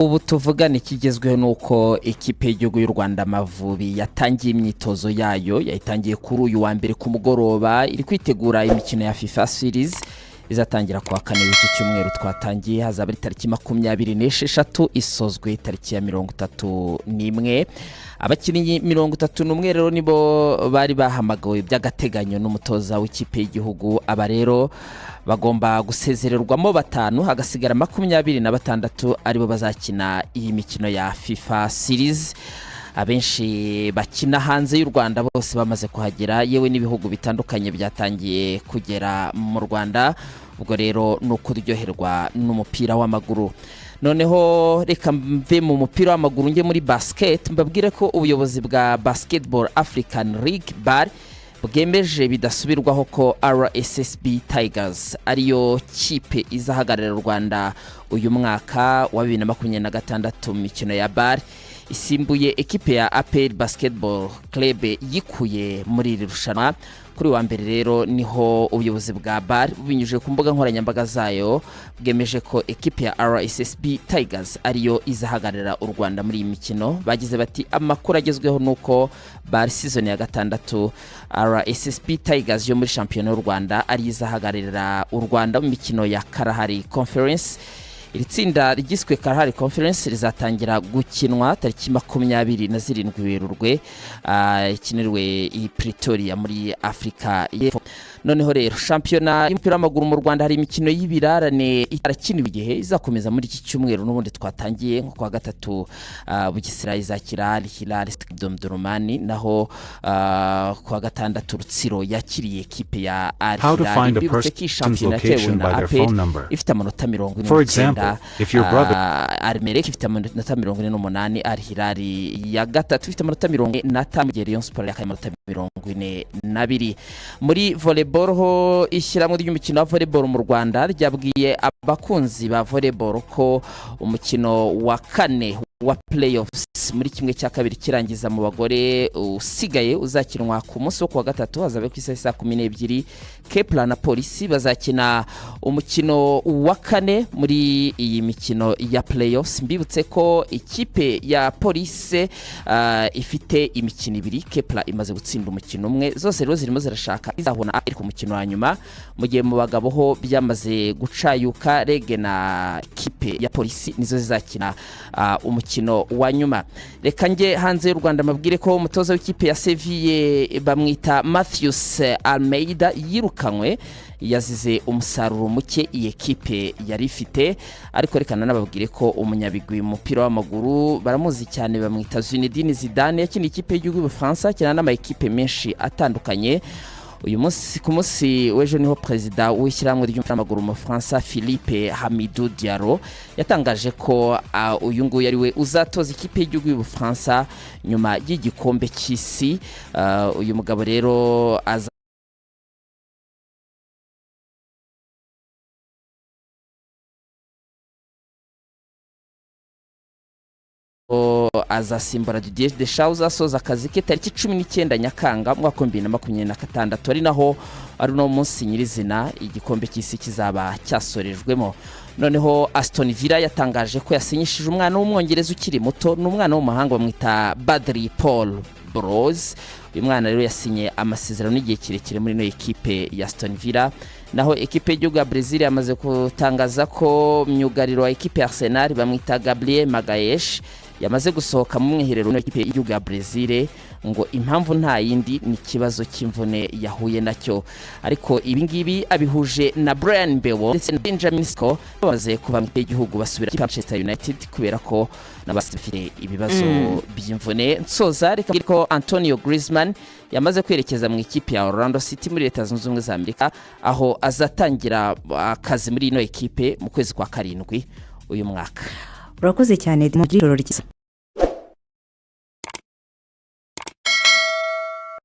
Ubu tuvugana ikigezweho nuko ikipe y'igihugu y'u Rwanda Amavubi yatangiye imyitozo yayo yayitangiye kuri uyu wa mbere ku mugoroba iri kwitegura imikino ya FIFA series izatangira kwa kane w'iki cyumweru twatangiye hazaba tariki 26 isozwe tariki ya 31 abakinnyi 31 rero nibo bari bahamagawe by'agateganyo n'umutoza w'ikipe y'igihugu aba rero bagomba gusezererwamo batanu hagasigara 26 aribo bazakina iyi mikino ya FIFA series. Abenshi bakina hanze y'u Rwanda bose bamaze kuhagera yewe n'ibihugu bitandukanye byatangiye kugera mu Rwanda, ubwo rero nuko ryoherwa n'umupira w'amaguru. Noneho reka mve mu mupira w'amaguru nge muri basket, mbabwire ko ubuyobozi bwa Basketball African League BAR bwemeje bidasubirwaho ko RSSB Tigers ariyo kipe izahagararira u Rwanda uyu mwaka wa 2026 mikino ya BAR isimbuye ekipe ya APR Basketball Club yikuye muri iri rushanwa. Kuri wa mbere rero niho ubuyobozi bwa BAR bubinyuje ku mbuga nkoranyambaga zayo bwemeje ko ekipe ya RSSB Tigers ariyo izahagararira u Rwanda muri iyi mikino. Bagize bati amakuru agezweho nuko BAR season ya gatandatu RSSB Tigers yo muri shampiyona y'u Rwanda ari izahagararira u Rwanda mu mikino ya Karahari Conference. Iri tsinda rigiswe Karahari Conference rizatangira gukinwa tariki 27 Werurwe ikinirwe i Pretoria muri Afrika y'Epfo. Noneho rero shampiyona y'umupira w'amaguru mu Rwanda hari imikino y'ibirarane itarakiniwe igihe izakomeza muri iki cyumweru n'ubundi twatangiye nko kwa gatatu. Bugesera izakira Hilal Domdoromani, naho kwa gatandatu Rutsiro yakiriye ekipe ya Hilal. Bibutse ko shampiyona yatewe na APR ifite amanota 49, Armerek ifite amanota 48, Hilal ya gatatu ifite amanota 45, Rayon Sport ya amanota 42. Muri volleyball ho ishyirahamwe ry'umukino wa volleyball mu Rwanda ryabwiye abakunzi ba volleyball ko umukino wa kane wa playoffs muri kimwe cya kabiri kirangiza mu bagore usigaye uzakinwa ku munsi wo kuwa gatatu hazabe ku isaha 12. Kepler na Polisi bazakina umukino wa kane muri iyi mikino ya playoffs. Mbibutse ko ikipe ya Polisi ifite imikino ibiri, Kepler imaze gutsinda umukino umwe, zose rero zirimo zirashaka izahona ari ku mukino wa nyuma. Mu gihe mu bagabo ho byamaze gucayuka, Rege na kipe ya Polisi nizo zizakina umukino wa nyuma. Reka nge hanze y'u Rwanda mabwire ko umutoza w'ikipe ya Seville bamwita Matthews Almeida yirukanywe yazize umusaruro muke iyi ekipe yari ifite. Ariko reka nanababwire ko umunyabigwi mu mupira w'amaguru baramuzi cyane bamwita Zinedine Zidane yakina ikipe y'igihugu y'Ubufaransa cyane n'ama ekipe menshi atandukanye. Uyu munsi ku munsi w'ejo niho president w'ishyirahamwe ry'umupira w'amaguru mu France Philippe Hamidou Diallo yatangaje ko uyu nguyu ari we uzatoza ikipe y'igihugu y'Ubufaransa nyuma y'igikombe cy'isi. Uyu mugabo rero azasimbura Didier Deschamps asoza akazi ke tariki 19 Nyakanga mwaka 2026, ari naho ari no munsi nyirizina igikombe cy'isi kizaba cyasorejwemo. Noneho Aston Villa yatangaje ko yasinyishije umwana w'umwongereza ukiri muto n'umwana w'umuhanga bamwita Badri Paul Bros. Uyu mwana rero yasinye amasezerano n'igihe kirekire muri no ekipe ya Aston Villa. Naho ekipe y'igihugu ya Brazil yamaze kutangaza ko myugariro wa ekipe ya Arsenal bamwita Gabriel Magalhaes yamaze gusohoka mu mwiherero n'ekipe y'igihugu ya Brazil ngo impamvu nta yindi ni kibazo cy'imvune yahuye nacyo. Ariko ibi ngibi abihuje na Brian Mbeumo ndetse na Benjamin Sesko bamaze kuva mu gihugu basubira muri Manchester United kubera ko nabasifite ibibazo by'imvune. Nsoza reka ko Antonio Griezmann yamaze kwerekeza mu ikipe ya Orlando City muri Leta Zunze Ubumwe za Amerika, aho azatangira akazi muri ino ekipe mu kwezi kwa 7 uyu mwaka. Urakoze cyane mu ijoro ryiza.